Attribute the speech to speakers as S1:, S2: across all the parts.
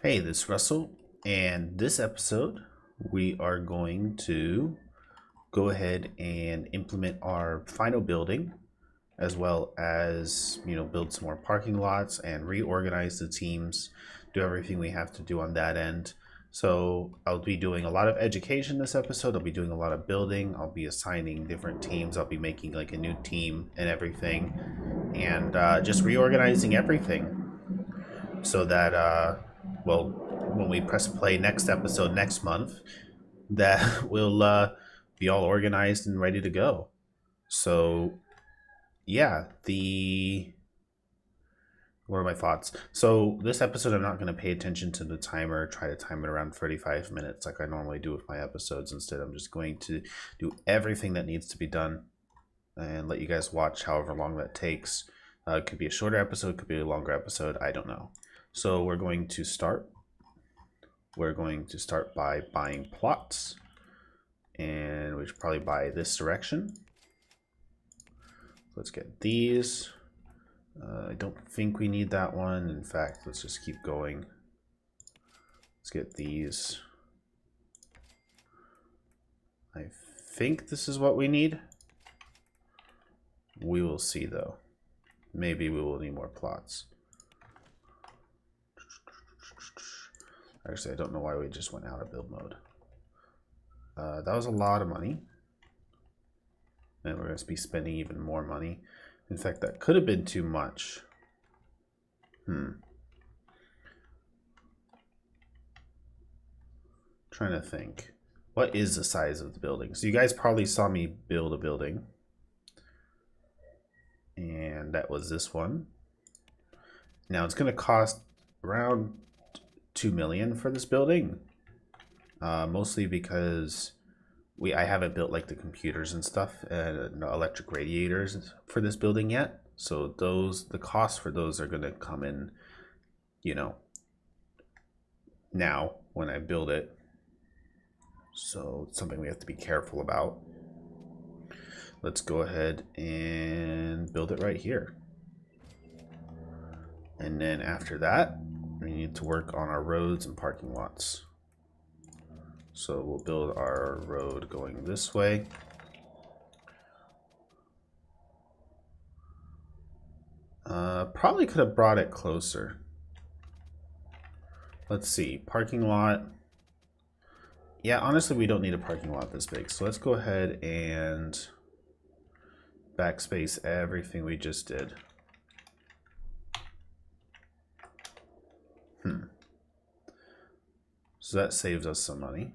S1: Hey, this is Russell, and this episode we are going to go ahead and implement our final building, as well as build some more parking lots and reorganize the teams, do everything we have to do on that end. So I'll be doing a lot of education this episode. I'll be doing a lot of building. I'll be assigning different teams. I'll be making like a new team and everything, and just reorganizing everything so that well, when we press play next episode next month, that we'll be all organized and ready to go. So yeah, what are my thoughts? So this episode, I'm not going to pay attention to the timer, try to time it around 35 minutes like I normally do with my episodes. Instead, I'm just going to do everything that needs to be done and let you guys watch however long that takes. It could be a shorter episode, could be a longer episode, I don't know. So we're going to start. We're going to start by buying plots, and we should probably buy this direction. Let's get these. I don't think we need that one. In fact, let's just keep going. Let's get these. I think this is what we need. We will see though. Maybe we will need more plots. Actually, I don't know why we just went out of build mode. That was a lot of money. And we're going to be spending even more money. In fact, that could have been too much. Trying to think. What is the size of the building? So you guys probably saw me build a building. And that was this one. Now it's going to cost around 2 million for this building, mostly because I haven't built like the computers and stuff and electric radiators for this building yet. So the costs for those are going to come in, now when I build it. So it's something we have to be careful about. Let's go ahead and build it right here. And then after that, we need to work on our roads and parking lots. So we'll build our road going this way. Probably could have brought it closer. Let's see, parking lot. Yeah, honestly, we don't need a parking lot this big. So let's go ahead and backspace everything we just did. So that saves us some money.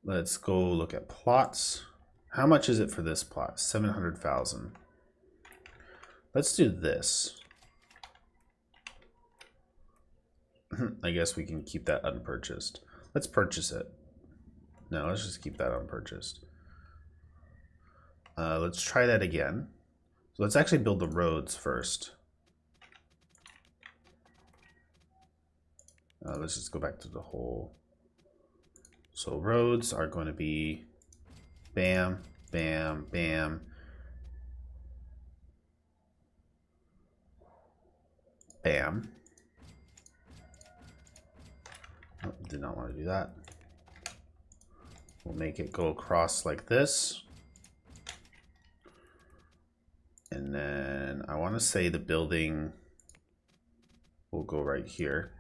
S1: Let's go look at plots. How much is it for this plot? 700,000. Let's do this. I guess we can keep that unpurchased. Let's purchase it. No, let's just keep that unpurchased. Let's try that again. So let's actually build the roads first. Let's just go back to the whole. So roads are going to be bam, bam, bam, bam. Oh, did not want to do that. We'll make it go across like this. And then I want to say the building will go right here.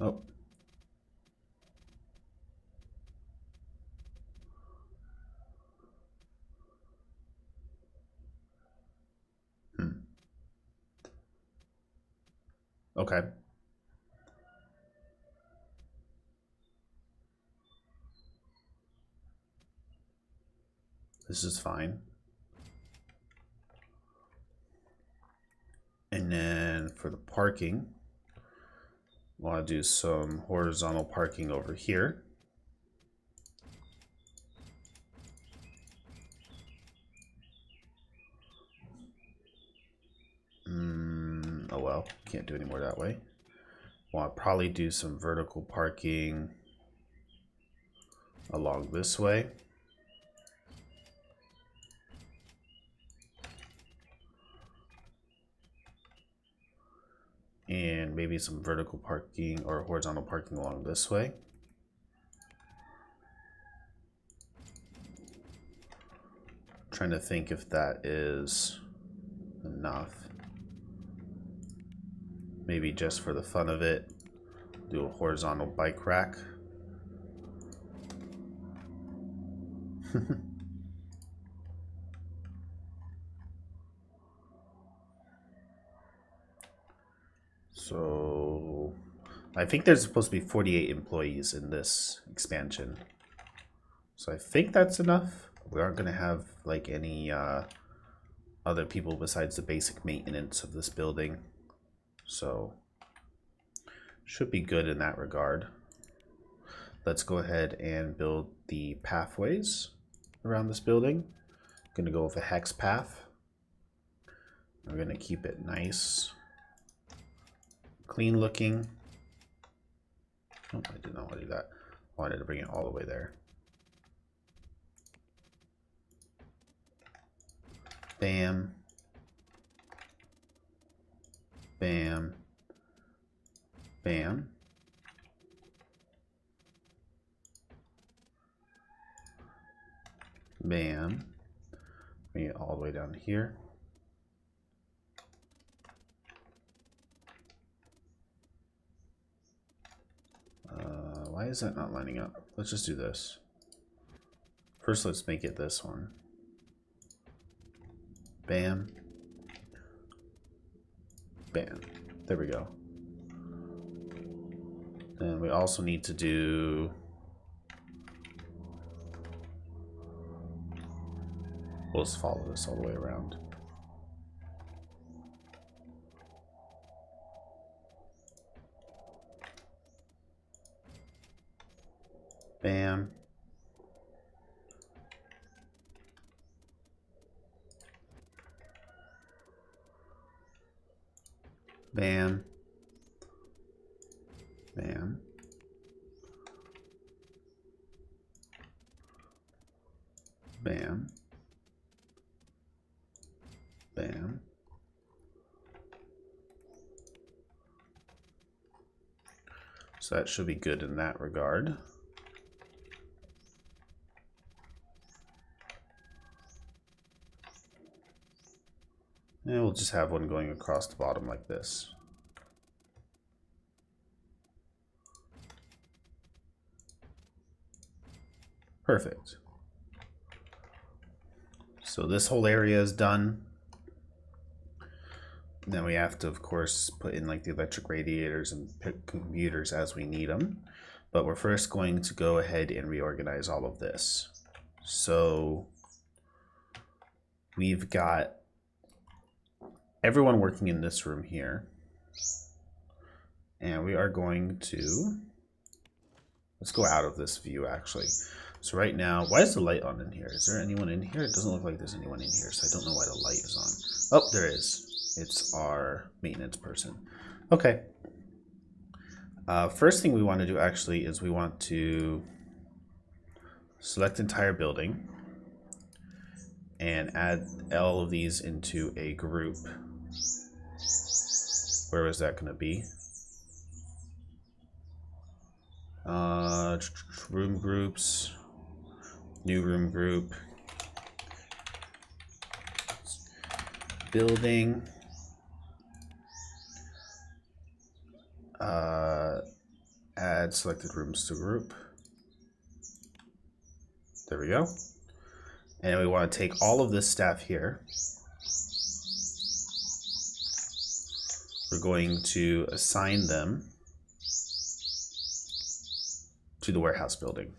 S1: Oh. Okay. This is fine. And then for the parking, I want to do some horizontal parking over here. Oh well, can't do any more that way. Want to probably do some vertical parking along this way. and maybe some vertical parking or horizontal parking along this way. Trying to think if that is enough. Maybe just for the fun of it, do a horizontal bike rack. So I think there's supposed to be 48 employees in this expansion. So I think that's enough. We aren't going to have like any other people besides the basic maintenance of this building. So should be good in that regard. Let's go ahead and build the pathways around this building. Going to go with a hex path. We're going to keep it nice, clean looking. Oh, I did not want to do that. I wanted to bring it all the way there. Bam. Bam. Bam. Bam. Bring it all the way down here. Why is that not lining up? Let's just do this. First, let's make it this one. Bam. Bam. There we go. Then we also need to do we'll just follow this all the way around. Bam. Bam. Bam. Bam. Bam. So that should be good in that regard. And we'll just have one going across the bottom like this. Perfect. So this whole area is done. Then we have to, of course, put in like the electric radiators and pick computers as we need them. But we're first going to go ahead and reorganize all of this. So we've got everyone working in this room here. And we are going to, let's go out of this view actually. So right now, why is the light on in here? Is there anyone in here? It doesn't look like there's anyone in here, so I don't know why the light is on. Oh, there is. It's our maintenance person. Okay. First thing we want to do actually is we want to select entire building and add all of these into a group. Where was that going to be? Room groups, new room group, building, add selected rooms to group. There we go. And we want to take all of this staff here. We're going to assign them to the warehouse building.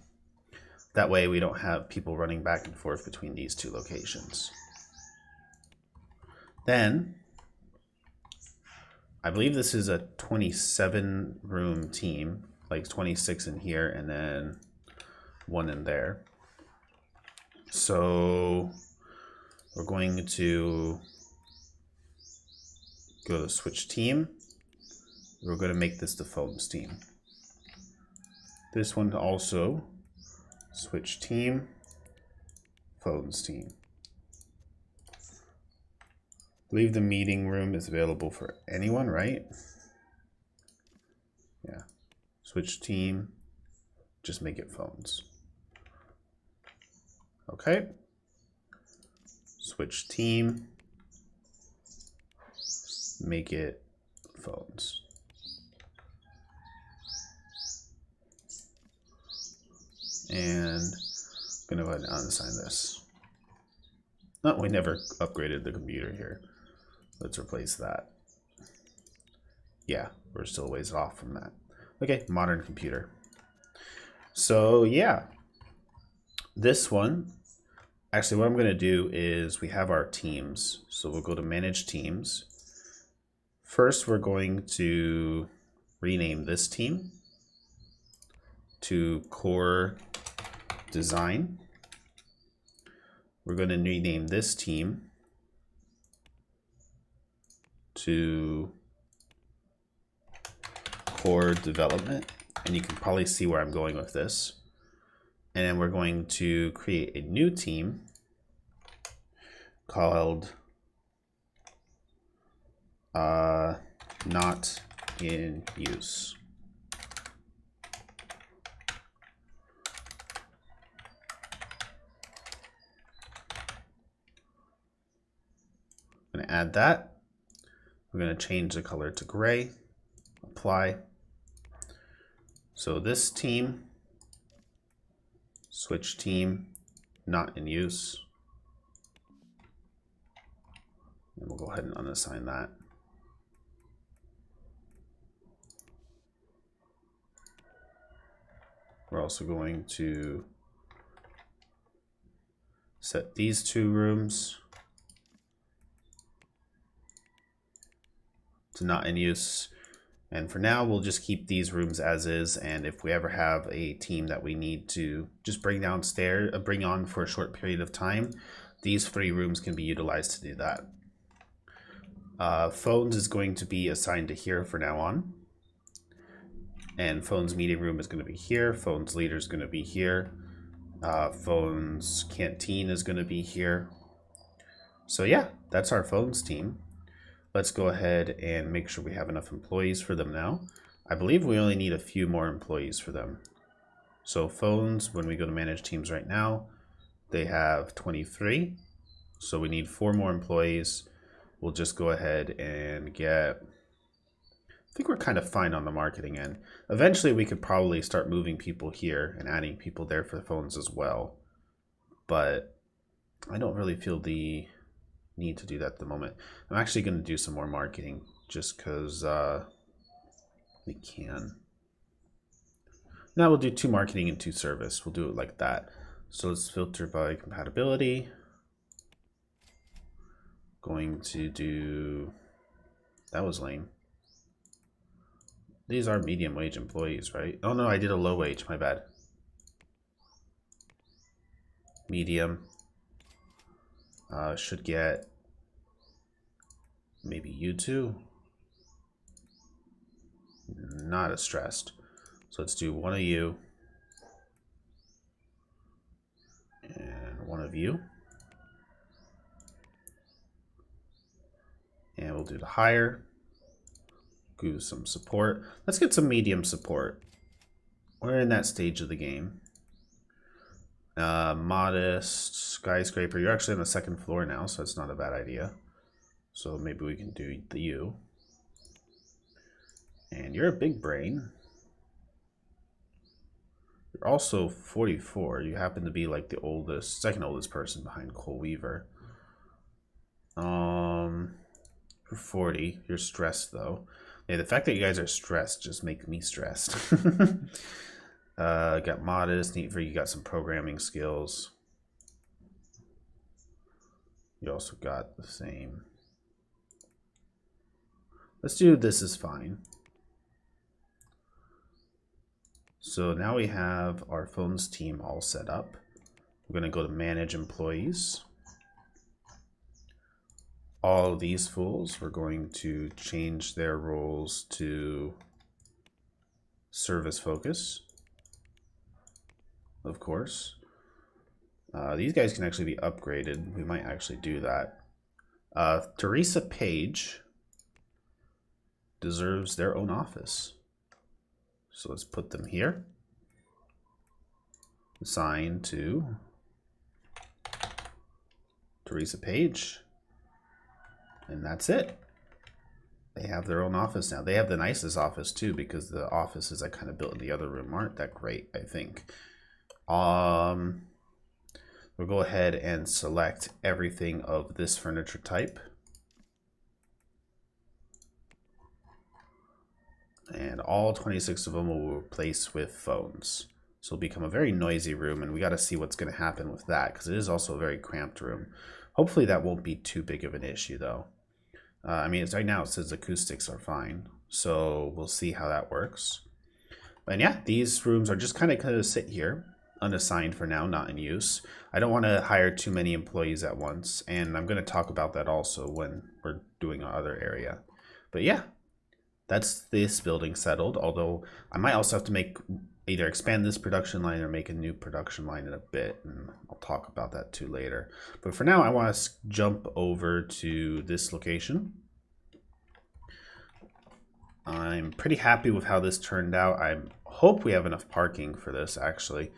S1: That way we don't have people running back and forth between these two locations. Then, I believe this is a 27 room team, like 26 in here and then one in there. So we're going to go to switch team. We're going to make this the phones team. This one also switch team, phones team. I believe the meeting room is available for anyone, right? Yeah. Switch team, just make it phones. Okay. Switch team, make it phones. And I'm gonna go ahead and unassign this. No, we never upgraded the computer here. Let's replace that. Yeah, we're still a ways off from that. Okay, modern computer. So yeah, this one, actually what I'm gonna do is we have our teams. So we'll go to manage teams. First, we're going to rename this team to core design. We're going to rename this team to core development. And you can probably see where I'm going with this. And then we're going to create a new team called not in use. I'm going to add that. We're going to change the color to gray, apply. So this team, switch team, not in use. And we'll go ahead and unassign that. We're also going to set these two rooms to not in use. And for now, we'll just keep these rooms as is. And if we ever have a team that we need to just bring downstairs, bring on for a short period of time, these 3 rooms can be utilized to do that. Phones is going to be assigned to here for now on. And phones meeting room is going to be here. Phones leader is going to be here. Phones canteen is going to be here. So yeah, that's our phones team. Let's go ahead and make sure we have enough employees for them now. I believe we only need a few more employees for them. So phones, when we go to manage teams right now, they have 23. So we need 4 more employees. We'll just go ahead and get, I think we're kind of fine on the marketing end. Eventually we could probably start moving people here and adding people there for the phones as well. But I don't really feel the need to do that at the moment. I'm actually going to do some more marketing just because we can. Now we'll do 2 marketing and 2 service. We'll do it like that. So let's filter by compatibility. Going to do, that was lame. These are medium wage employees, right? Oh no, I did a low wage, my bad. Medium. Should get maybe you 2. Not as stressed. So let's do 1 of you. And 1 of you. And we'll do the hire. Do some support. Let's get some medium support. We're in that stage of the game. Modest skyscraper. You're actually on the 2nd floor now, so it's not a bad idea. So maybe we can do the you. And you're a big brain. You're also 44. You happen to be like the oldest, 2nd oldest person behind Cole Weaver. You're 40. You're stressed though. Yeah, the fact that you guys are stressed just makes me stressed. Got modest, neat for you. Got some programming skills. You also got the same. Let's do this is fine. So now we have our phones team all set up. We're going to go to manage employees. All of these fools, we're going to change their roles to service focus. Of course. These guys can actually be upgraded. We might actually do that. Teresa Page deserves their own office. So let's put them here. Assign to Teresa Page. And that's it. They have their own office now. They have the nicest office too, because the offices I kind of built in the other room aren't that great, I think. We'll go ahead and select everything of this furniture type. And all 26 of them will replace with phones. So it'll become a very noisy room, and we got to see what's going to happen with that, because it is also a very cramped room. Hopefully that won't be too big of an issue though. I mean, right now it says acoustics are fine, so we'll see how that works. And yeah, these rooms are just kind of sit here, unassigned for now, not in use. I don't want to hire too many employees at once, and I'm going to talk about that also when we're doing our other area. But yeah, that's this building settled, although I might also have to either expand this production line or make a new production line in a bit, and I'll talk about that too later. But for now, I want to jump over to this location. I'm pretty happy with how this turned out. I hope we have enough parking for this, actually.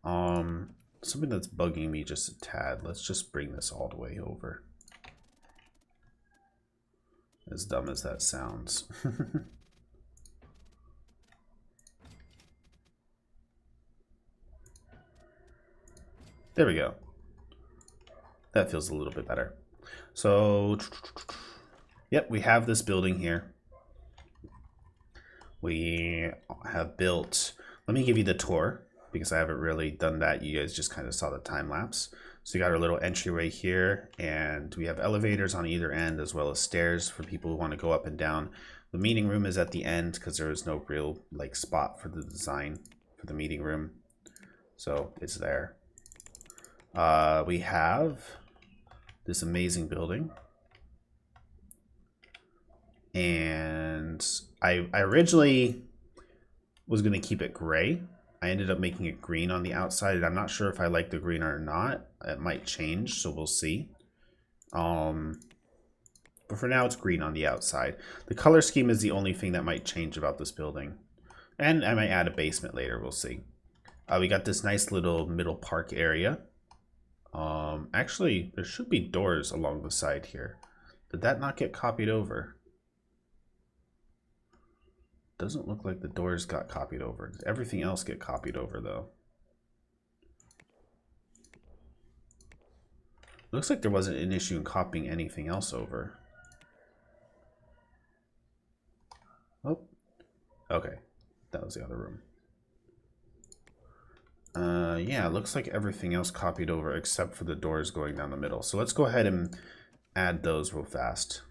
S1: Something that's bugging me just a tad. Let's just bring this all the way over. As dumb as that sounds. There we go. That feels a little bit better. So, yep, we have this building here. We have built, let me give you the tour, because I haven't really done that. You guys just kind of saw the time lapse. So you got our little entryway here, and we have elevators on either end, as well as stairs for people who want to go up and down. The meeting room is at the end, because there is no real spot for the design for the meeting room. So it's there. We have this amazing building, and I originally was going to keep it gray. I ended up making it green on the outside, and I'm not sure if I like the green or not. It might change, so we'll see. But for now, it's green on the outside. The color scheme is the only thing that might change about this building, and I might add a basement later. We'll see. We got this nice little middle park area. Actually, there should be doors along the side here. Did that not get copied over? Doesn't look like the doors got copied over. Did everything else get copied over though? Looks like there wasn't an issue in copying anything else over. Oh, okay. That was the other room. Yeah, it looks like everything else copied over except for the doors going down the middle. So let's go ahead and add those real fast,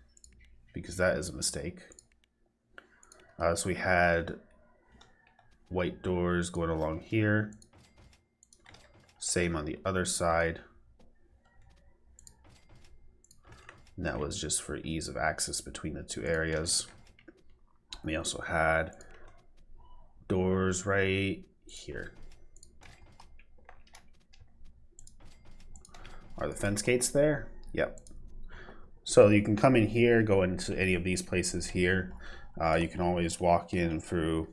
S1: because that is a mistake. So we had white doors going along here. Same on the other side. And that was just for ease of access between the two areas. We also had doors right here. Are the fence gates there? Yep. So you can come in here, go into any of these places here. You can always walk in through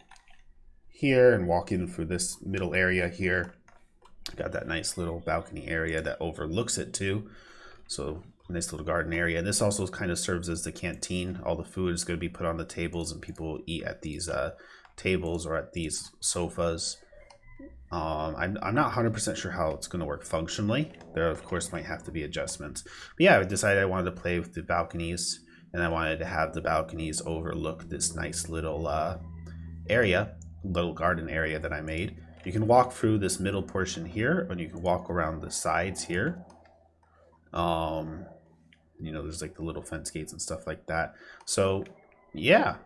S1: here and walk in through this middle area here. Got that nice little balcony area that overlooks it too. So nice little garden area. And this also kind of serves as the canteen. All the food is going to be put on the tables, and people will eat at these tables or at these sofas. I'm not 100% sure how it's going to work functionally. There, of course, might have to be adjustments. But yeah, I decided I wanted to play with the balconies, and I wanted to have the balconies overlook this nice little area, little garden area that I made. You can walk through this middle portion here, and you can walk around the sides here. You know, there's like the little fence gates and stuff like that. So, yeah.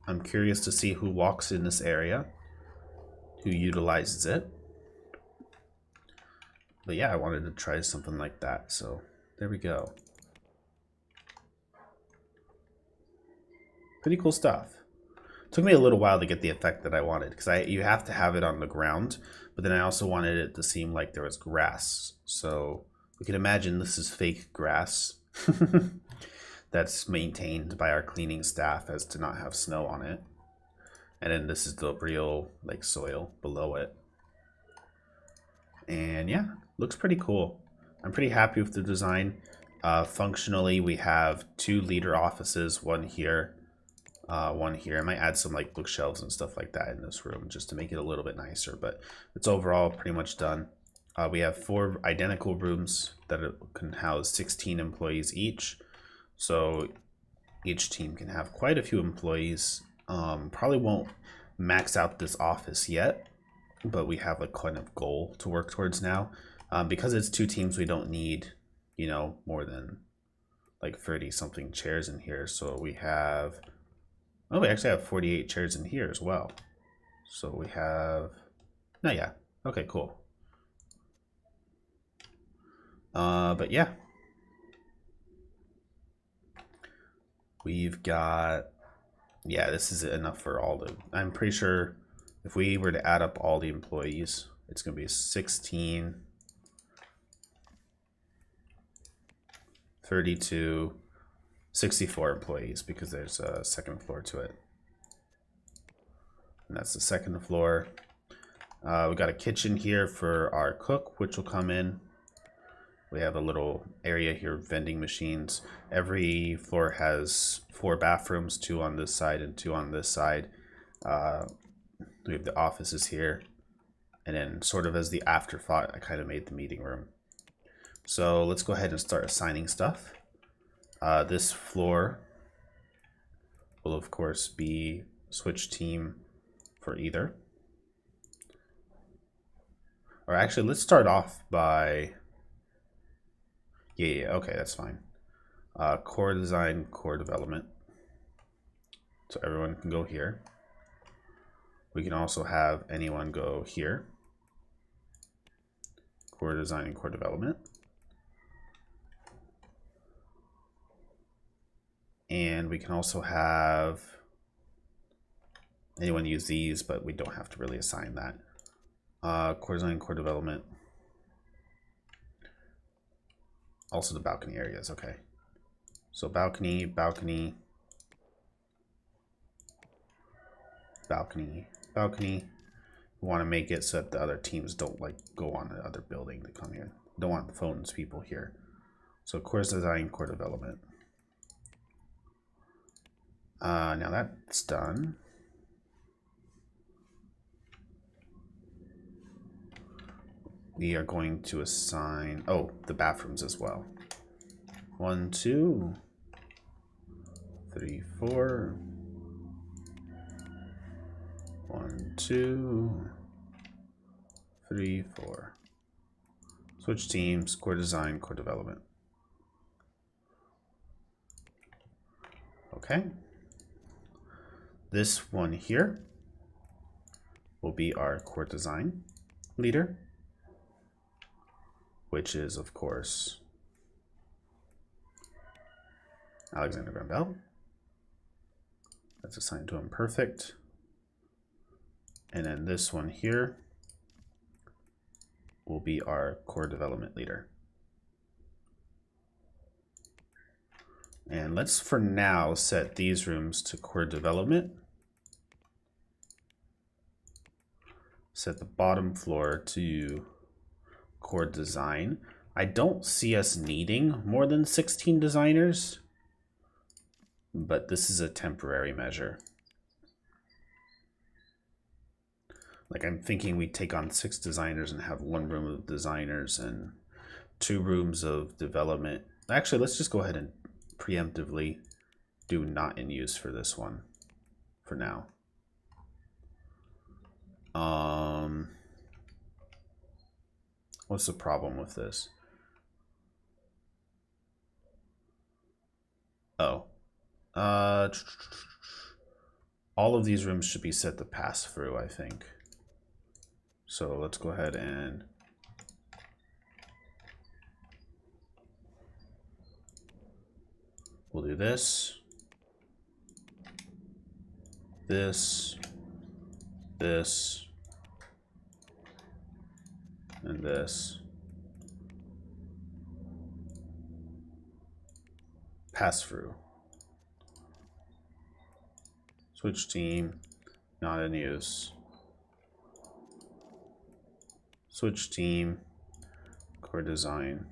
S1: I'm curious to see who walks in this area, who utilizes it. But yeah, I wanted to try something like that. So, there we go. Pretty cool stuff. Took me a little while to get the effect that I wanted, because you have to have it on the ground, but then I also wanted it to seem like there was grass. So we can imagine this is fake grass that's maintained by our cleaning staff as to not have snow on it. And then this is the real like soil below it. And yeah, looks pretty cool. I'm pretty happy with the design. Functionally, we have 2 leader offices, one here, one here. I might add some like bookshelves and stuff like that in this room just to make it a little bit nicer, but it's overall pretty much done. We have 4 identical rooms that can house 16 employees each. So each team can have quite a few employees. Probably won't max out this office yet, but we have a kind of goal to work towards now. Because it's 2 teams, we don't need, you know, more than like 30 something chairs in here. So we have, oh, we actually have 48 chairs in here as well. So we have, no, yeah, okay, cool. But yeah, we've got, yeah, this is enough for all the, I'm pretty sure if we were to add up all the employees, it's going to be 16, 32, 64 employees because there's a second floor to it. And that's the second floor. We got a kitchen here for our cook, which will come in. We have a little area here, vending machines. Every floor has 4 bathrooms, 2 on this side and 2 on this side. We have the offices here. And then sort of as the afterthought, I kind of made the meeting room. So let's go ahead and start assigning stuff. This floor will of course be switch team for either. Or actually, let's start off by, yeah, okay, that's fine. Core design, core development. So everyone can go here. We can also have anyone go here. Core design and core development. And we can also have anyone use these, but we don't have to really assign that. Core design, core development. Also the balcony areas, okay. So balcony, balcony, balcony, balcony. We want to make it so that the other teams don't like go on the other building to come here. Don't want the phones people here. So core design, core development. Now that's done. We are going to assign, oh, the bathrooms as well. 1, 2, 3, 4. 1, 2, 3, 4. Switch teams, core design, core development. Okay. This one here will be our core design leader, which is, of course, Alexander Graham Bell. That's assigned to him, perfect. And then this one here will be our core development leader. And let's, for now, set these rooms to core development. Set the bottom floor to core design. I don't see us needing more than 16 designers, but this is a temporary measure. Like, I'm thinking we take on 6 designers and have 1 room of designers and 2 rooms of development. Actually, let's just go ahead and preemptively do not in use for this one for now. What's the problem with this? Oh, all of these rooms should be set to pass through, I think. So let's go ahead and we'll do this, this, this, and this. Pass through. Switch team. not in use. Switch team, core design.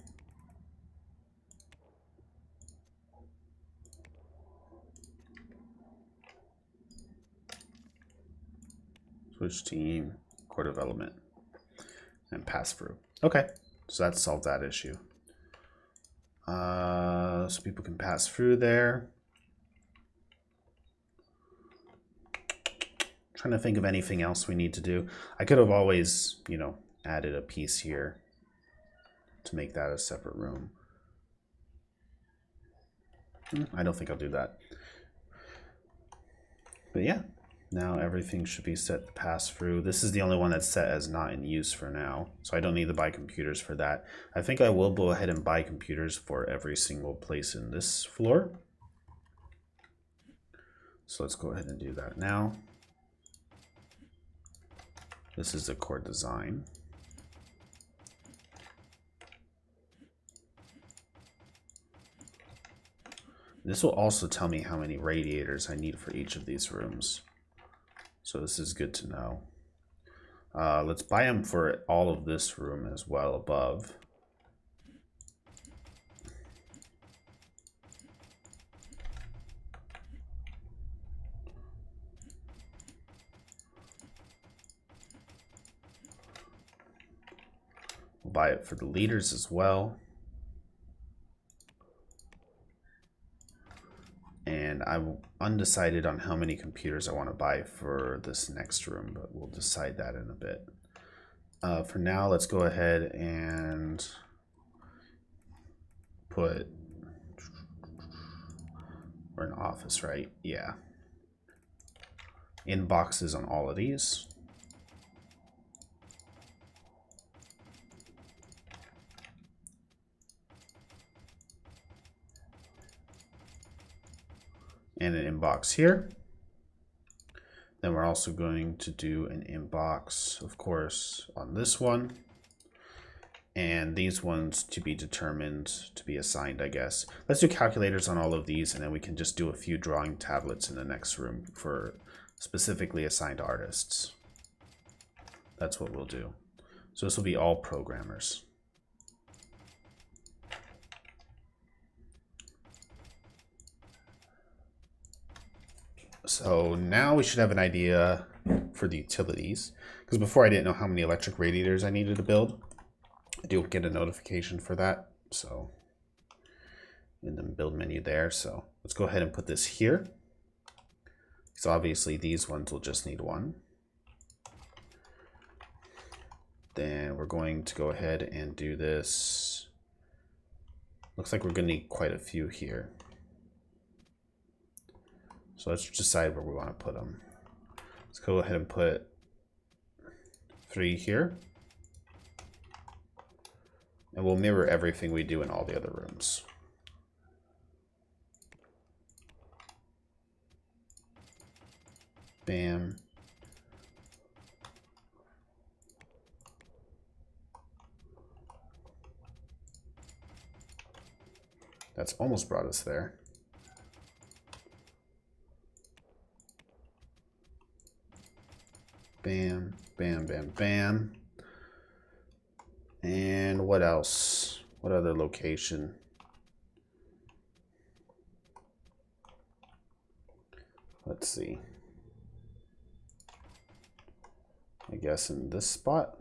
S1: Switch team, core development, and pass through. Okay, so that solved that issue. So people can pass through there. Trying to think of anything else we need to do. I could have always, you know, added a piece here to make that a separate room. I don't think I'll do that. But yeah, now everything should be set to pass through. This is the only one that's set as not in use for now, so I don't need to buy computers for that. I think I will go ahead and buy computers for every single place in this floor. So let's go ahead and do that now. This is the core design. This will also tell me how many radiators I need for each of these rooms. So this is good to know. Let's buy them for all of this room as well above. We'll buy it for the leaders as well. And I'm undecided on how many computers I want to buy for this next room, but we'll decide that in a bit. For now, let's go ahead and put, we're an office, right? Yeah. Inboxes on all of these. And an inbox here. Then we're also going to do an inbox, of course, on this one. And these ones to be determined, to be assigned, I guess. Let's do calculators on all of these, and then we can just do a few drawing tablets in the next room for specifically assigned artists. That's what we'll do. So this will be all programmers. So now we should have an idea for the utilities, because before I didn't know how many electric radiators I needed to build. I do get a notification for that, so in the build menu there. So let's go ahead and put this here. So obviously these ones will just need one. Then we're going to go ahead and do this. Looks like we're going to need quite a few here. So let's decide where we want to put them. Let's go ahead and put 3 here. And we'll mirror everything we do in all the other rooms. Bam. That's almost brought us there. Bam, bam, bam, bam. And what else? What other location? Let's see. I guess in this spot.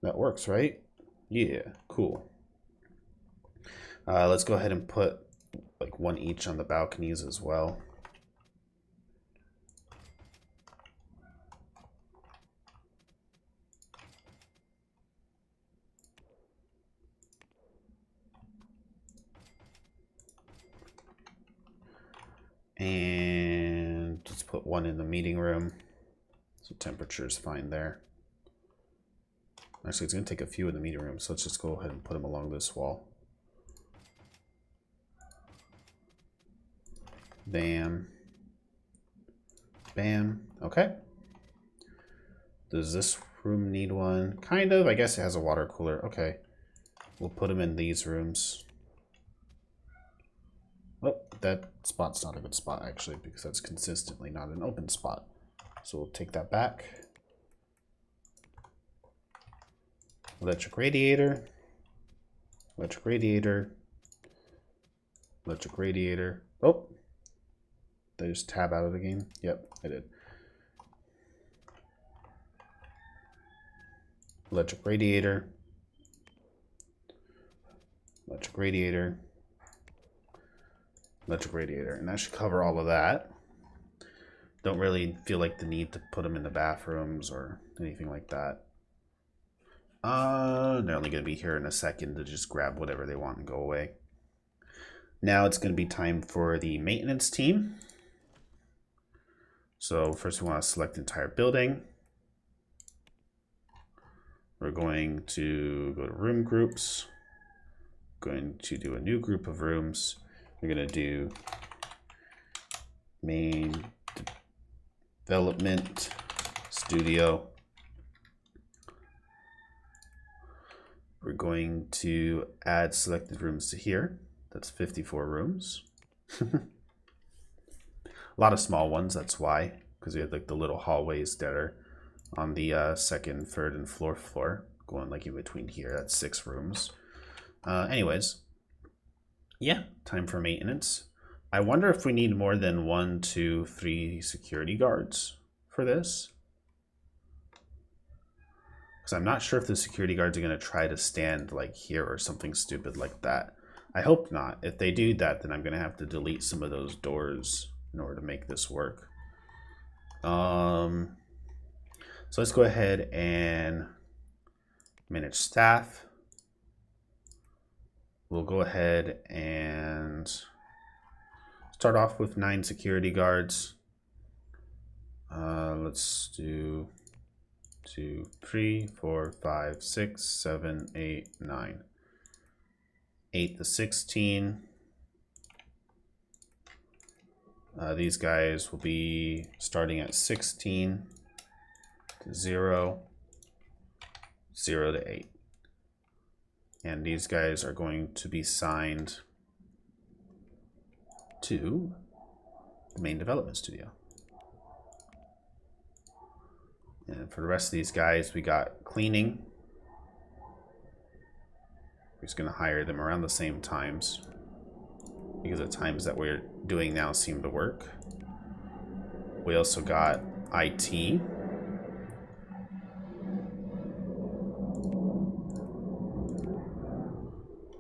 S1: That works, right? Yeah, cool. Let's go ahead and put like 1 each on the balconies as well. And let's put 1 in the meeting room. So temperature is fine there. Actually, it's going to take a few in the meeting room, so let's just go ahead and put them along this wall. Bam. Bam. Okay. Does this room need one? Kind of. I guess it has a water cooler. Okay. We'll put them in these rooms. Oh, that spot's not a good spot, actually, because that's consistently not an open spot. So we'll take that back. Electric radiator. Electric radiator. Electric radiator. Oh. Did I just tab out of the game? Yep, I did. Electric radiator. Electric radiator. Electric radiator. And that should cover all of that. Don't really feel like the need to put them in the bathrooms or anything like that. They're only going to be here in a second to just grab whatever they want and go away. Now it's going to be time for the maintenance team. So first we want to select the entire building. We're going to go to room groups. Going to do a new group of rooms. We're going to do main development studio. We're going to add selected rooms to here. That's 54 rooms. A lot of small ones, that's why, because we have like the little hallways that are on the second, third, and fourth floor, going like in between here. That's 6 rooms. Anyways, yeah, time for maintenance. I wonder if we need more than 1, 2, 3 security guards for this. Because I'm not sure if the security guards are going to try to stand like here or something stupid like that. I hope not. If they do that, then I'm going to have to delete some of those doors in order to make this work. So let's go ahead and manage staff. We'll go ahead and start off with 9 security guards. Let's do 2, 3, 4, 5, 6, 7, 8, 9. 8 to 16. These guys will be starting at 16 to 0, 0 to 8. And these guys are going to be signed to the main development studio. And for the rest of these guys, we got cleaning. We're just going to hire them around the same times, because the times that we're doing now seem to work. We also got IT.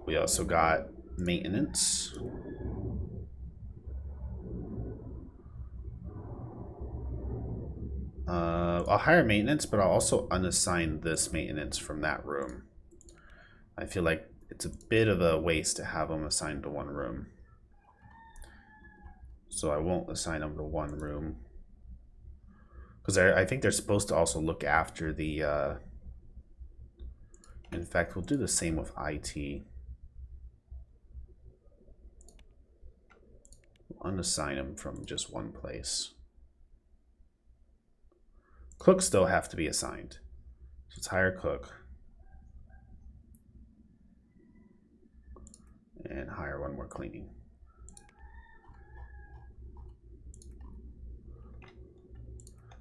S1: We also got maintenance. I'll hire maintenance, but I'll also unassign this maintenance from that room. I feel like it's a bit of a waste to have them assigned to one room. So I won't assign them to one room. Because I think they're supposed to also look after the... In fact, we'll do the same with IT. We'll unassign them from just one place. Cooks still have to be assigned. So let's hire cook. And hire one more cleaning.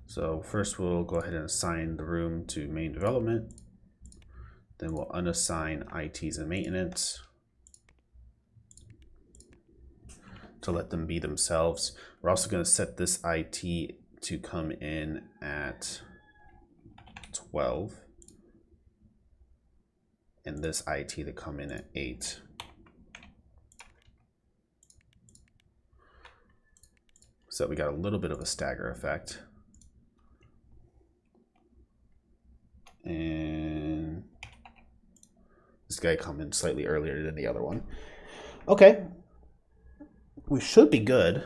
S1: So first we'll go ahead and assign the room to main development. Then we'll unassign ITs and maintenance to let them be themselves. We're also going to set this IT to come in at 12. And this IT to come in at 8. So we got a little bit of a stagger effect. And this guy come in slightly earlier than the other one. Okay. We should be good.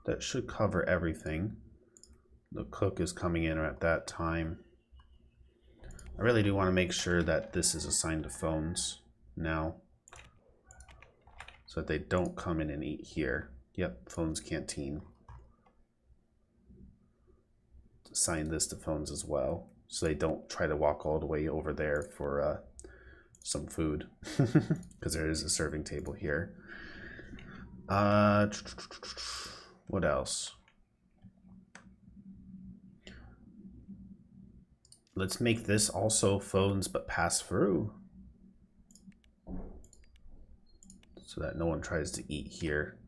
S1: That should cover everything. The cook is coming in at that time. I really do want to make sure that this is assigned to phones now, so that they don't come in and eat here. Yep, phones canteen. Assign this to phones as well, so they don't try to walk all the way over there for some food, because there is a serving table here. What else? Let's make this also phones but pass through, so that no one tries to eat here.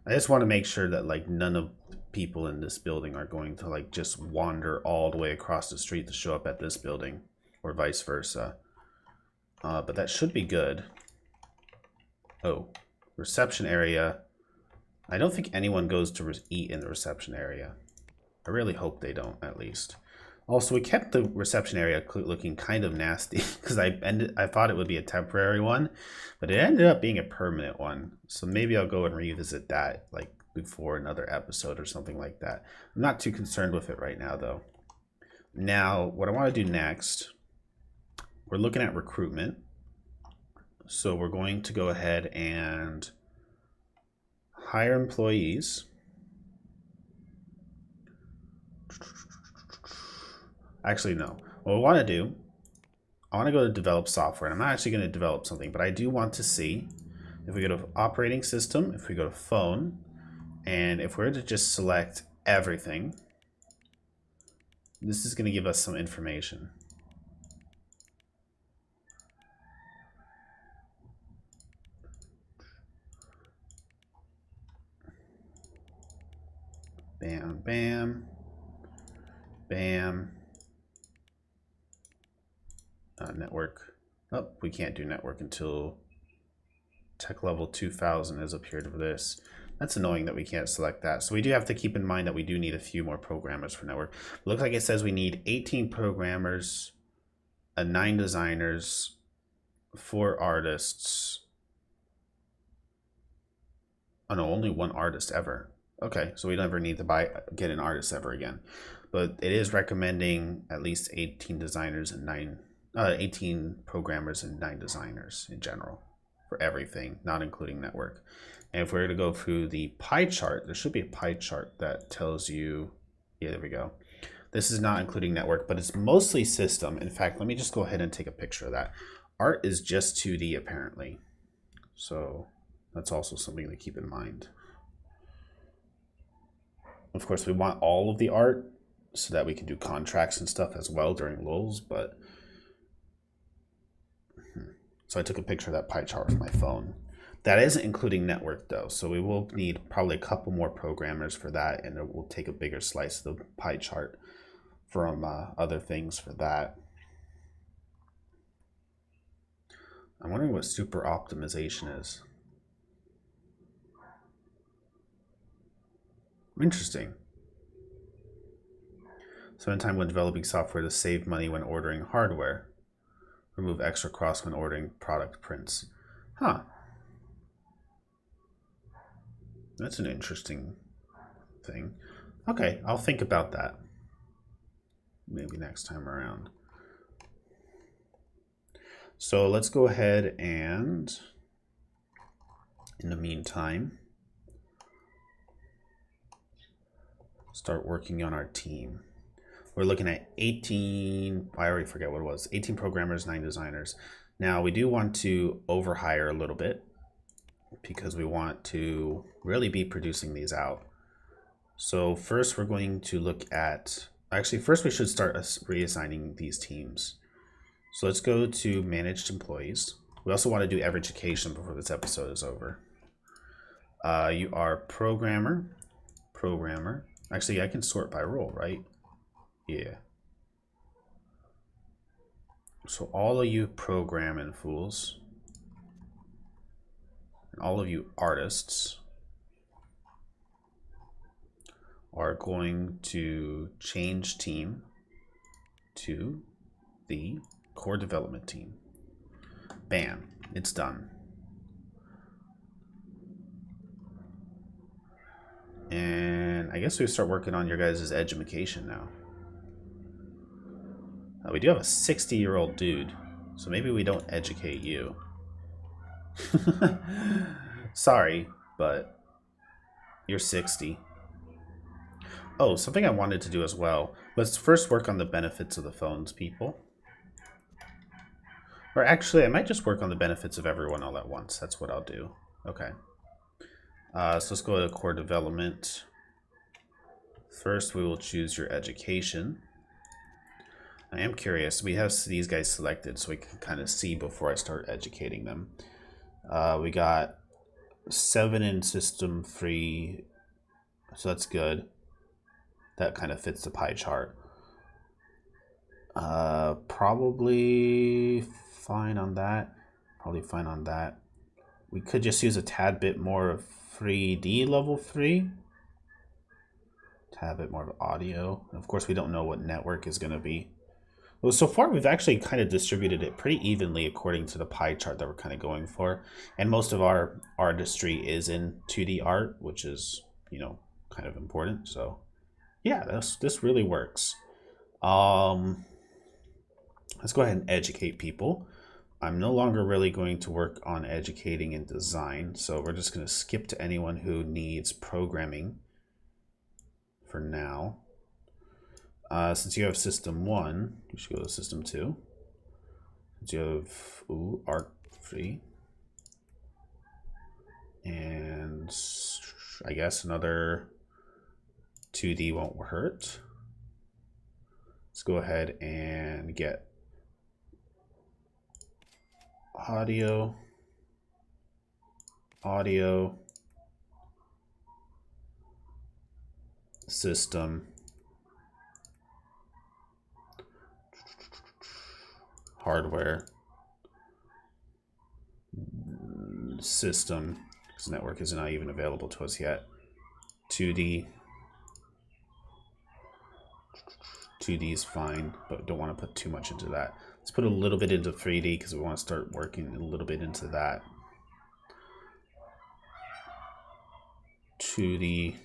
S1: I just want to make sure that like none of the people in this building are going to like just wander all the way across the street to show up at this building, or vice versa. But that should be good. Oh, reception area. I don't think anyone goes to eat in the reception area. I really hope they don't, at least. Also, we kept the reception area looking kind of nasty because I thought it would be a temporary one, but it ended up being a permanent one. So maybe I'll go and revisit that like before another episode or something like that. I'm not too concerned with it right now, though. Now, what I want to do next, we're looking at recruitment. So we're going to go ahead and hire employees. Actually, no. What I want to do, I want to go to develop software. And I'm not actually going to develop something, but I do want to see if we go to operating system, if we go to phone, and if we're to just select everything, this is going to give us some information. Bam, bam, bam. Network. Oh, we can't do network until tech level 2000 is up here for this. That's annoying that we can't select that. So we do have to keep in mind that we do need a few more programmers for network. It looks like it says we need 18 programmers, 9 designers, 4 artists. Oh no, only 1 artist ever. Okay, so we never need to get an artist ever again. But it is recommending at least 18 designers and 18 programmers and 9 designers in general for everything, not including network. And if we're to go through the pie chart, there should be a pie chart that tells you, yeah, there we go. This is not including network, but it's mostly system. In fact, let me just go ahead and take a picture of that. Art is just 2D apparently. So that's also something to keep in mind. Of course, we want all of the art so that we can do contracts and stuff as well during lulls, but so I took a picture of that pie chart with my phone. That isn't including network though, so we will need probably a couple more programmers for that, and it will take a bigger slice of the pie chart from other things for that. I'm wondering what super optimization is. Interesting. Spend time when developing software to save money when ordering hardware. Remove extra costs when ordering product prints. Huh. That's an interesting thing. Okay, I'll think about that. Maybe next time around. So let's go ahead and, in the meantime, start working on our team. We're looking at 18, I already forget what it was, 18 programmers, 9 designers. Now we do want to overhire a little bit because we want to really be producing these out. So first we're going to look at, actually first we should start reassigning these teams. So let's go to managed employees. We also want to do education before this episode is over. You are programmer. Actually, I can sort by role, right? Yeah. So all of you programming fools, and all of you artists are going to change team to the core development team. Bam, it's done. And I guess we start working on your guys' education now. We do have a 60-year-old dude, so maybe we don't educate you. Sorry, but you're 60. Oh, something I wanted to do as well. Let's first work on the benefits of the phones, people. Or actually, I might just work on the benefits of everyone all at once. That's what I'll do. Okay. So let's go to core development. First, we will choose your education. I am curious. We have these guys selected so we can kind of see before I start educating them. We got 7 in system free, so that's good. That kind of fits the pie chart. Probably fine on that. Probably fine on that. We could just use a tad bit more of 3D level 3. Tad bit more of audio. And of course, we don't know what network is going to be. Well, so far we've actually kind of distributed it pretty evenly according to the pie chart that we're kind of going for. And most of our artistry is in 2D art, which is, you know, kind of important. So yeah, this really works. Let's go ahead and educate people. I'm no longer really going to work on educating and design, so we're just going to skip to anyone who needs programming for now. Since you have system 1, you should go to system 2. Since you have art free. And I guess another 2D won't hurt. Let's go ahead and get audio, system, hardware, system, because network is not even available to us yet. 2D. 2D is fine, but don't want to put too much into that. Let's put a little bit into 3D because we want to start working a little bit into that. 2D,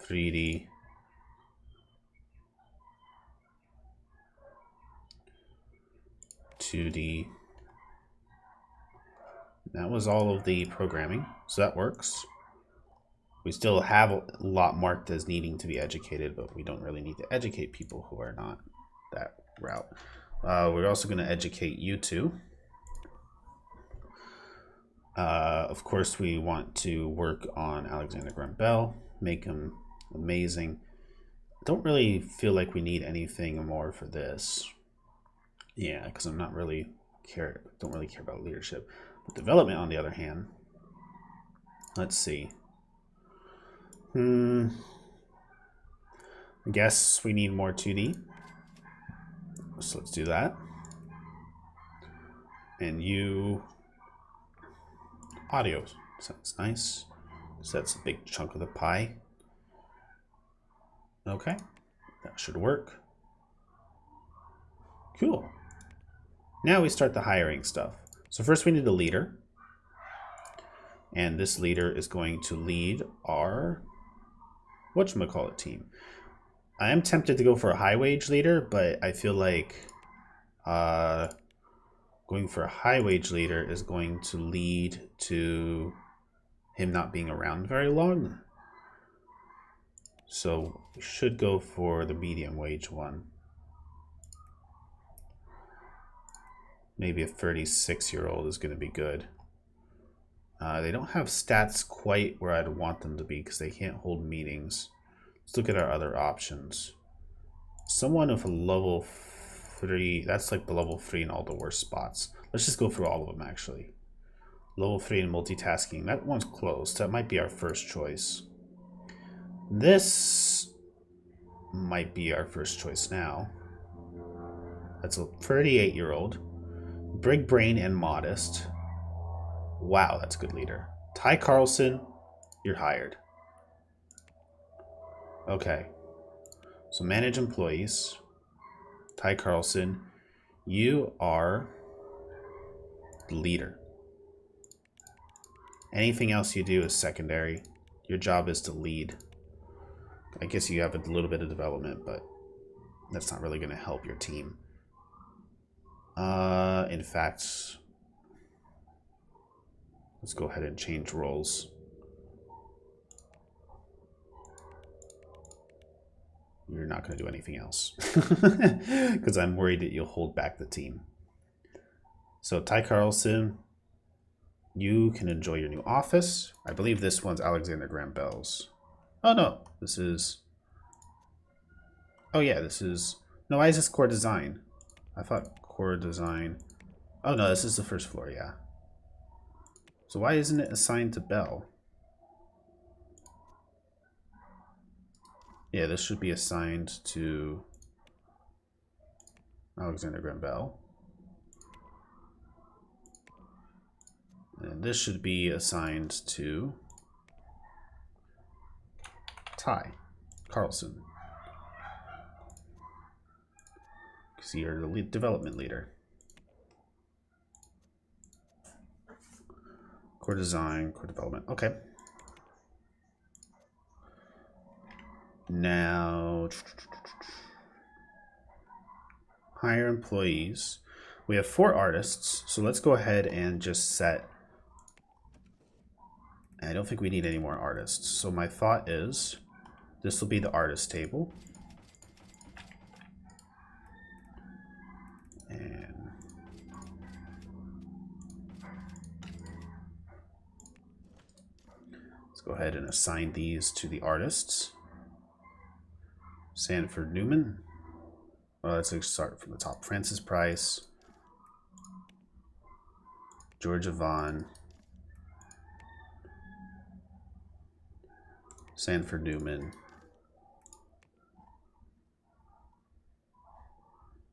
S1: 3D, That was all of the programming, so that works. We still have a lot marked as needing to be educated, but we don't really need to educate people who are not that route. We're also going to educate you two. Of course, we want to work on Alexander Graham Bell, make him amazing. Don't really feel like we need anything more for this. Yeah, because I'm not really don't really care about leadership. But development, on the other hand, let's see. I guess we need more 2D. So let's do that. And you audio sounds nice. So that's a big chunk of the pie. Okay, that should work. Cool. Now we start the hiring stuff. So first we need a leader. And this leader is going to lead our whatchamacallit team. I am tempted to go for a high wage leader, but I feel like going for a high wage leader is going to lead to him not being around very long. So we should go for the medium wage one. Maybe a 36-year-old is going to be good. They don't have stats quite where I'd want them to be because they can't hold meetings. Let's look at our other options. Someone with a level 3, that's like the level 3 in all the worst spots. Let's just go through all of them actually. Level 3 in multitasking, that one's closed. That might be our first choice. This might be our first choice now. That's a 38-year-old. Big brain and modest. Wow, that's a good leader. Ty Carlson, you're hired. Okay. So manage employees. Ty Carlson, you are the leader. Anything else you do is secondary. Your job is to lead. I guess you have a little bit of development, but that's not really going to help your team. In fact, let's go ahead and change roles. You're not going to do anything else because I'm worried that you'll hold back the team. So Ty Carlson, you can enjoy your new office. I believe this one's Alexander Graham Bell's. Oh no, this is... Oh yeah, this is... No, why is this core design? I thought core design... Oh no, this is the first floor, yeah. So why isn't it assigned to Bell? Yeah, this should be assigned to Alexander Graham Bell. And this should be assigned to Ty Carlson. Because you're the development leader. Core design, core development. Okay. Now, hire employees. We have 4 artists, so let's go ahead and just set... I don't think we need any more artists. So my thought is, this will be the artist table. And let's go ahead and assign these to the artists. Sanford Newman. Well, let's start from the top. Francis Price, Georgia Vaughn, Sanford Newman.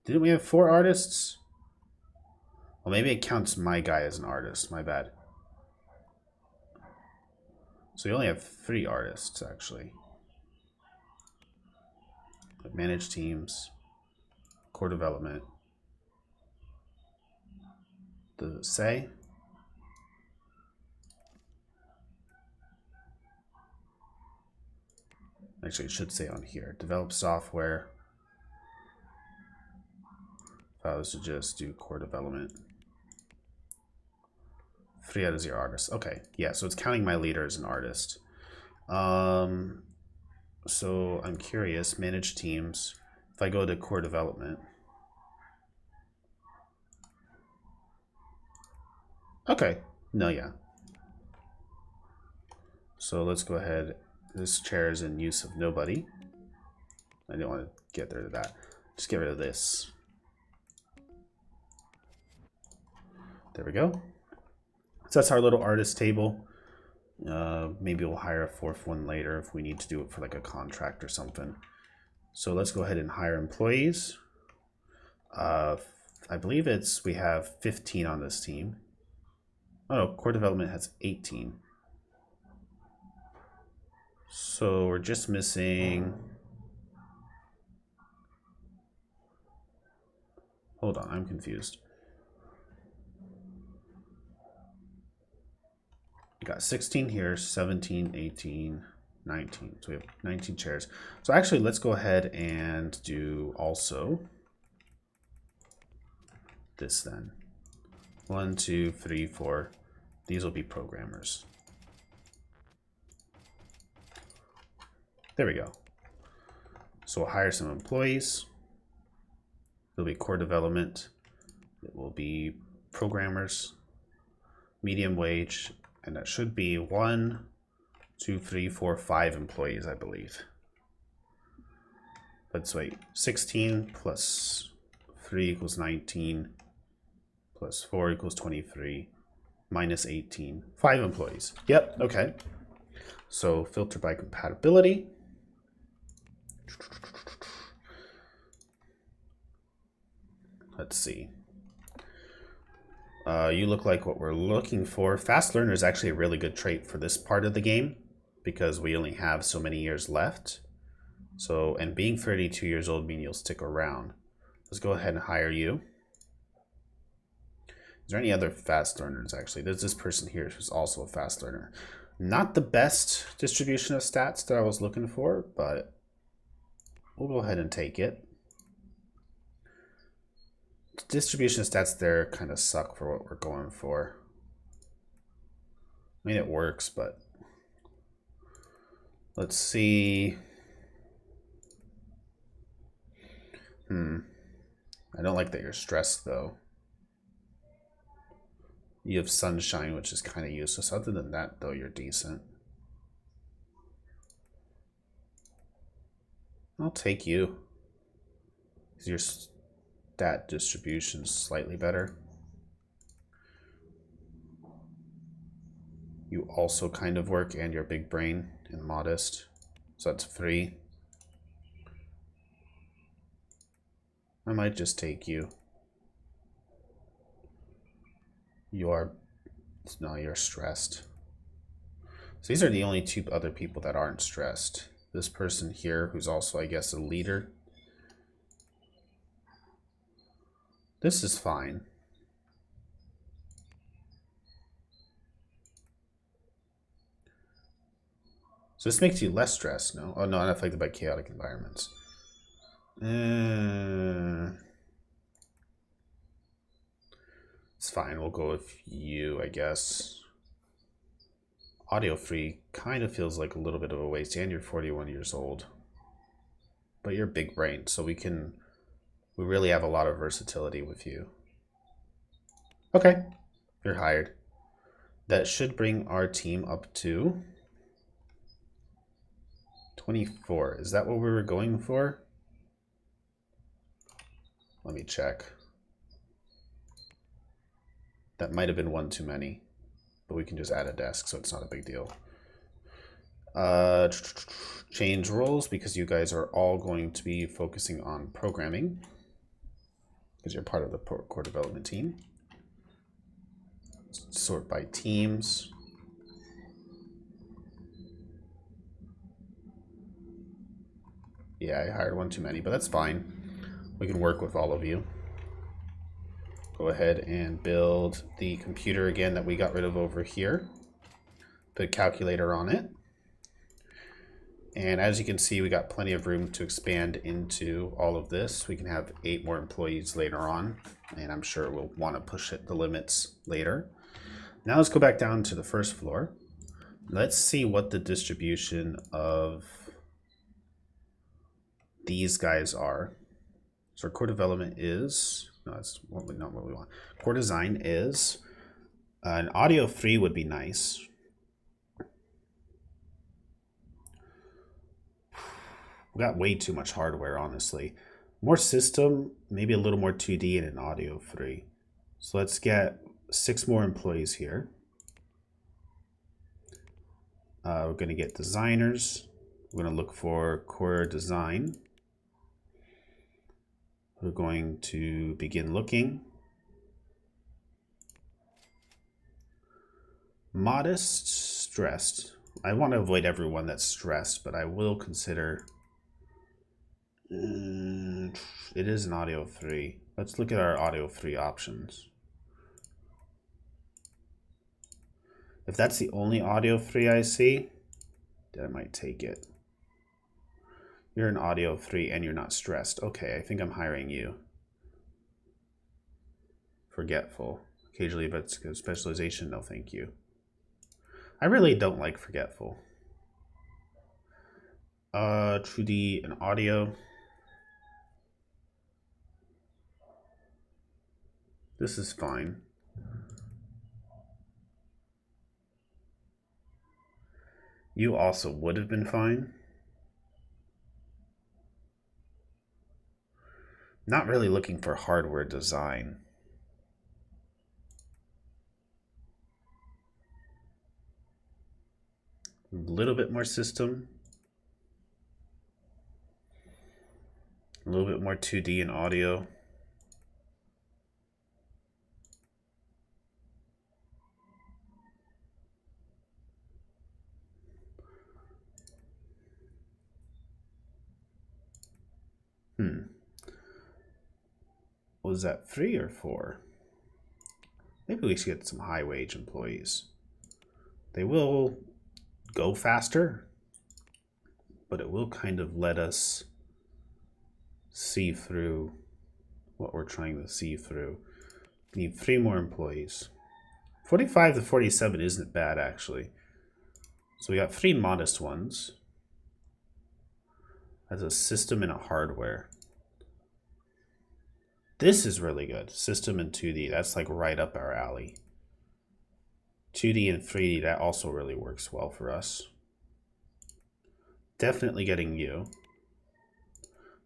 S1: Didn't we have 4 artists? Well, maybe it counts my guy as an artist. My bad. So we only have 3 artists, actually. Manage teams, core development. Does it say? Actually, it should say on here. Develop software. If I was to just do core development. 3 out of 0 artists. Okay, yeah, so it's counting my leader as an artist. So I'm curious, manage teams. If I go to core development. Okay, no, yeah. So let's go ahead. This chair is in use of nobody. I don't want to get rid of that. Just get rid of this. There we go. So that's our little artist table. Maybe we'll hire a 4th one later if we need to do it for like a contract or something. So let's go ahead and hire employees. I believe we have 15 on this team. Oh no, core development has 18. So we're just missing... Hold on, I'm confused. We got 16 here, 17, 18, 19. So we have 19 chairs. So actually, let's go ahead and do also this then. 1, 2, 3, 4. These will be programmers. There we go. So we'll hire some employees. It'll be core development. It will be programmers, medium wage, and that should be 1, 2, 3, 4, 5 employees, I believe. Let's wait. 16 plus 3 equals 19, plus 4 equals 23, minus 18. 5 employees. Yep, okay. So filter by compatibility. Let's see. You look like what we're looking for. Fast learner is actually a really good trait for this part of the game because we only have so many years left. So, and being 32 years old means you'll stick around. Let's go ahead and hire you. Is there any other fast learners actually? There's this person here who's also a fast learner. Not the best distribution of stats that I was looking for, but we'll go ahead and take it. distribution stats there kind of suck for what we're going for. I mean, it works, but let's see. I don't like that you're stressed, though. You have sunshine, which is kind of useless. Other than that, though, you're decent. I'll take you. Your stat distribution is slightly better. You also kind of work, and you're big brain and modest. So that's 3. I might just take you. No, you're stressed. So these are the only 2 other people that aren't stressed. This person here, who's also, I guess, a leader. This is fine. So this makes you less stressed, no? Oh, no, unaffected by chaotic environments. It's fine. We'll go with you, I guess. Audio free kind of feels like a little bit of a waste, and you're 41 years old. But you're big brain, so we really have a lot of versatility with you. Okay, you're hired. That should bring our team up to 24. Is that what we were going for? Let me check. That might have been one too many, but we can just add a desk, so it's not a big deal. Change roles, because you guys are all going to be focusing on programming, because you're part of the core development team. Sort by teams. Yeah, I hired one too many, but that's fine. We can work with all of you. Go ahead and build the computer again that we got rid of over here. Put a calculator on it. And as you can see, we got plenty of room to expand into all of this. We can have 8 more employees later on, and I'm sure we'll want to push the limits later. Now let's go back down to the first floor. Let's see what the distribution of these guys are. So our core development is, no, that's not what we want. Core design is, an audio 3 would be nice. We got way too much hardware, honestly. More system, maybe a little more 2D, and an audio 3. So let's get 6 more employees here. We're going to get designers. We're going to look for core design. We're going to begin looking. Modest, stressed. I want to avoid everyone that's stressed, but I will consider... it is an audio 3. Let's look at our audio 3 options. If that's the only audio 3 I see, then I might take it. You're an audio 3 and you're not stressed. Okay, I think I'm hiring you. Forgetful. Occasionally, but specialization, no thank you. I really don't like forgetful. 2D and audio. This is fine. You also would have been fine. Not really looking for hardware design. A little bit more system. A little bit more 2D and audio. Was that 3 or 4? Maybe we should get some high wage employees. They will go faster, but it will kind of let us see through what we're trying to see through. Need 3 more employees. 45 to 47 isn't bad, actually. So we got 3 modest ones. That's a system and a hardware. This is really good. System and 2D. That's like right up our alley. 2D and 3D, that also really works well for us. Definitely getting you.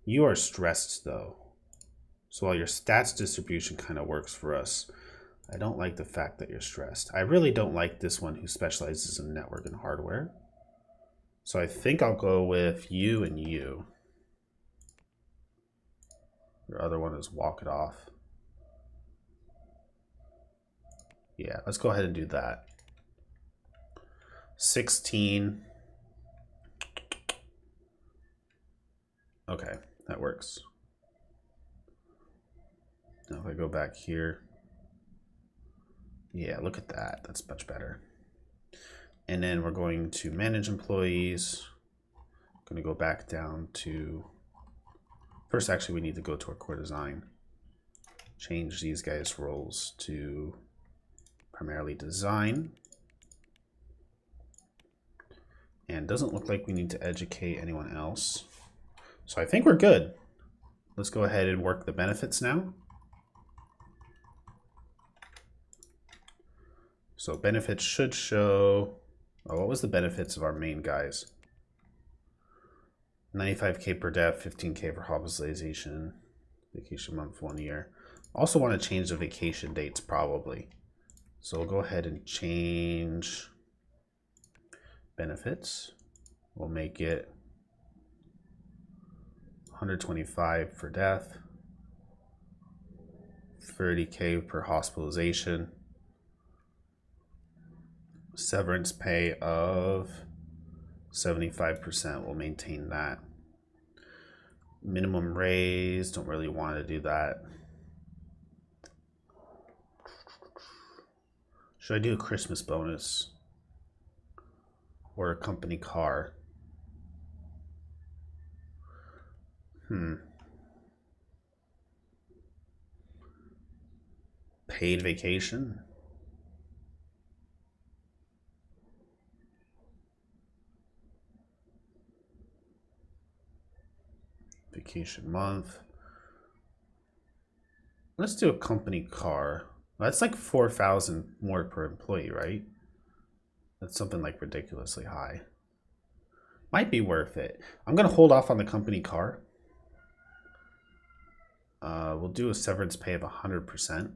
S1: You are stressed though. So while your stats distribution kind of works for us, I don't like the fact that you're stressed. I really don't like this one who specializes in network and hardware. So I think I'll go with you and you. Your other one is walk it off. Yeah, let's go ahead and do that. 16. Okay, that works. Now if I go back here, yeah, look at that. That's much better. And then we're going to manage employees. I'm going to go back down to, first actually we need to go to our core design. Change these guys' roles to primarily design. And doesn't look like we need to educate anyone else. So I think we're good. Let's go ahead and work the benefits now. So benefits should show, oh, what was the benefits of our main guys? 95K per dev, 15K for hospitalization, vacation month 1 year. Also want to change the vacation dates probably. So we'll go ahead and change benefits. We'll make it 125 for death, 30K per hospitalization, severance pay of 75%. We'll maintain that. Minimum raise, don't really want to do that. Should I do a Christmas bonus or a company car? Paid vacation. Vacation month. Let's do a company car. That's like 4,000 more per employee, right? That's something like ridiculously high. Might be worth it. I'm gonna hold off on the company car. We'll do a severance pay of 100%.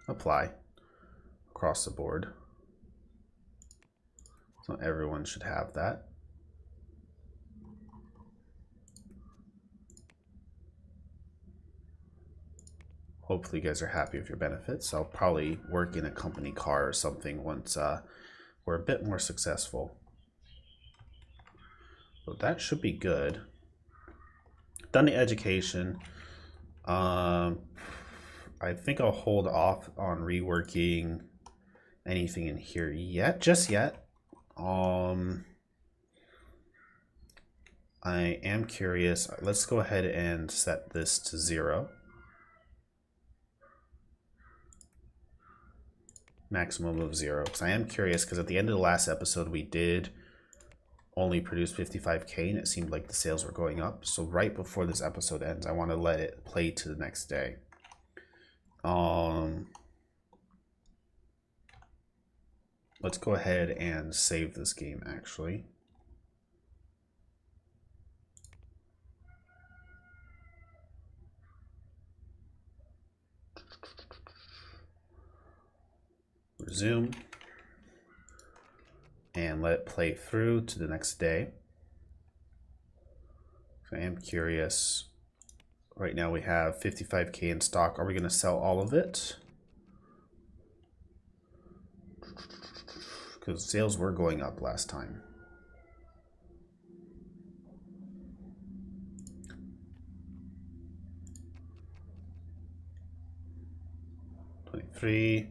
S1: Apply across the board. So everyone should have that. Hopefully you guys are happy with your benefits. I'll probably work in a company car or something once we're a bit more successful. So that should be good. Done the education. I think I'll hold off on reworking anything in here just yet. I am curious. Let's go ahead and set this to 0. Maximum of 0, because I am curious, because at the end of the last episode we did only produce 55K and it seemed like the sales were going up. So right before this episode ends, I want to let it play to the next day. Let's go ahead and save this game actually. Resume and let it play through to the next day. So I am curious. Right now we have 55K in stock. Are we going to sell all of it? Because sales were going up last time. $23.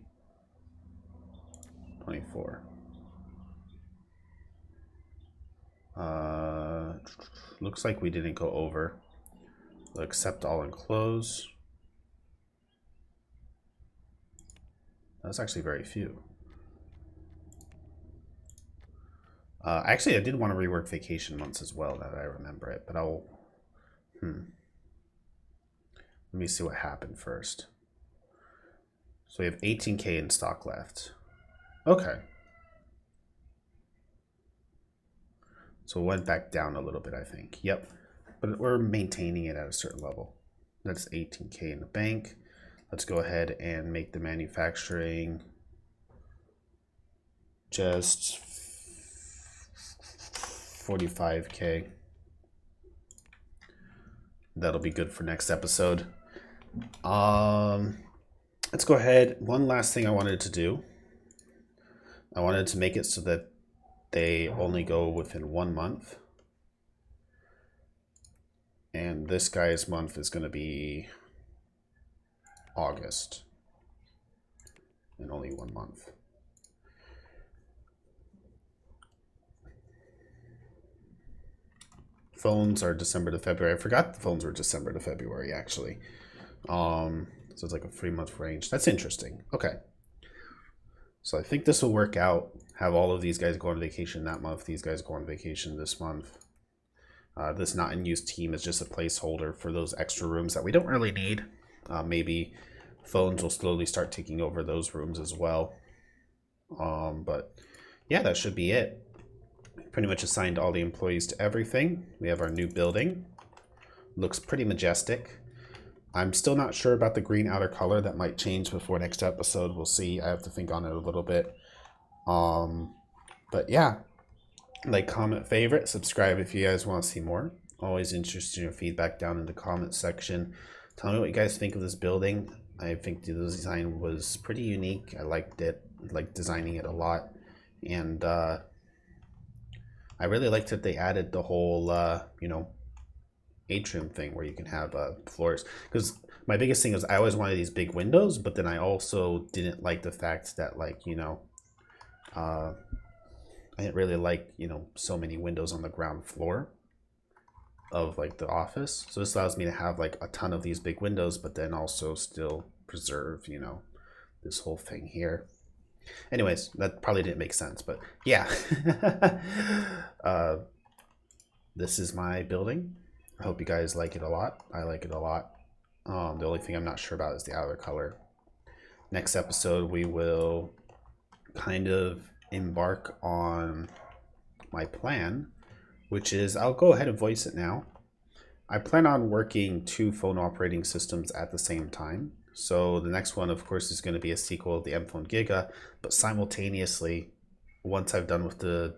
S1: looks like we didn't go over. We'll accept all and close. That's actually very few. Actually, I did want to rework vacation months as well, now that I remember it, but I'll... Let me see what happened first. So we have 18K in stock left. Okay. So it went back down a little bit, I think. Yep. But we're maintaining it at a certain level. That's 18K in the bank. Let's go ahead and make the manufacturing just 45K. That'll be good for next episode. Let's go ahead. One last thing I wanted to do. I wanted to make it so that they only go within 1 month. And this guy's month is going to be August. And only 1 month. Phones are December to February. I forgot the phones were December to February, actually. So it's like a 3-month range. That's interesting. Okay. So I think this will work out. Have all of these guys go on vacation that month. These guys go on vacation this month. This not in use team is just a placeholder for those extra rooms that we don't really need. Maybe phones will slowly start taking over those rooms as well. But yeah, that should be it. Pretty much assigned all the employees to everything. We have our new building. Looks pretty majestic. I'm still not sure about the green outer color. That might change before next episode. We'll see. I have to think on it a little bit. But yeah, like, comment, favorite, subscribe if you guys want to see more. Always interested in your feedback down in the comment section. Tell me what you guys think of this building. I think the design was pretty unique. I liked it. I liked designing it a lot. And I really liked that they added the whole, atrium thing where you can have floors. Because my biggest thing is I always wanted these big windows, but then I also didn't like the fact that, like, I didn't really like, so many windows on the ground floor of, like, the office. So this allows me to have, like, a ton of these big windows, but then also still preserve, this whole thing here. Anyways, that probably didn't make sense, but yeah. This is my building. I hope you guys like it a lot. I like it a lot. The only thing I'm not sure about is the outer color. Next episode, we will kind of embark on my plan, which is, I'll go ahead and voice it now. I plan on working 2 phone operating systems at the same time. So the next one, of course, is going to be a sequel of the M Phone Giga, but simultaneously, once I've done with the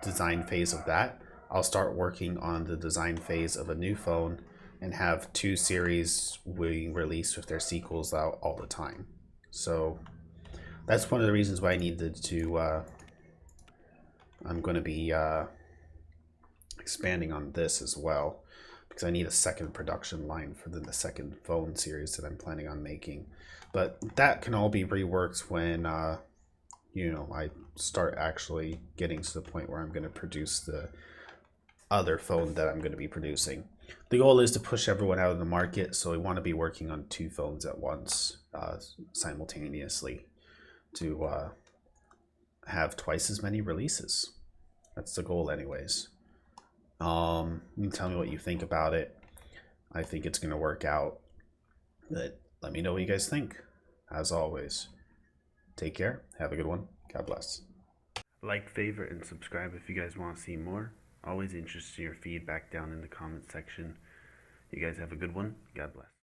S1: design phase of that, I'll start working on the design phase of a new phone and have 2 series being released with their sequels out all the time. So that's one of the reasons why I needed to, I'm going to be expanding on this as well, because I need a second production line for the second phone series that I'm planning on making. But that can all be reworked when, I start actually getting to the point where I'm going to produce the other phone that I'm going to be producing. The goal is to push everyone out of the market, so we want to be working on 2 phones at once, simultaneously, to have twice as many releases. That's the goal anyways. You can tell me what you think about it. I think it's going to work out, but let me know what you guys think. As always, take care, have a good one, God bless. Like, favorite, and subscribe if you guys want to see more. Always interested in your feedback down in the comment section. You guys have a good one, God bless.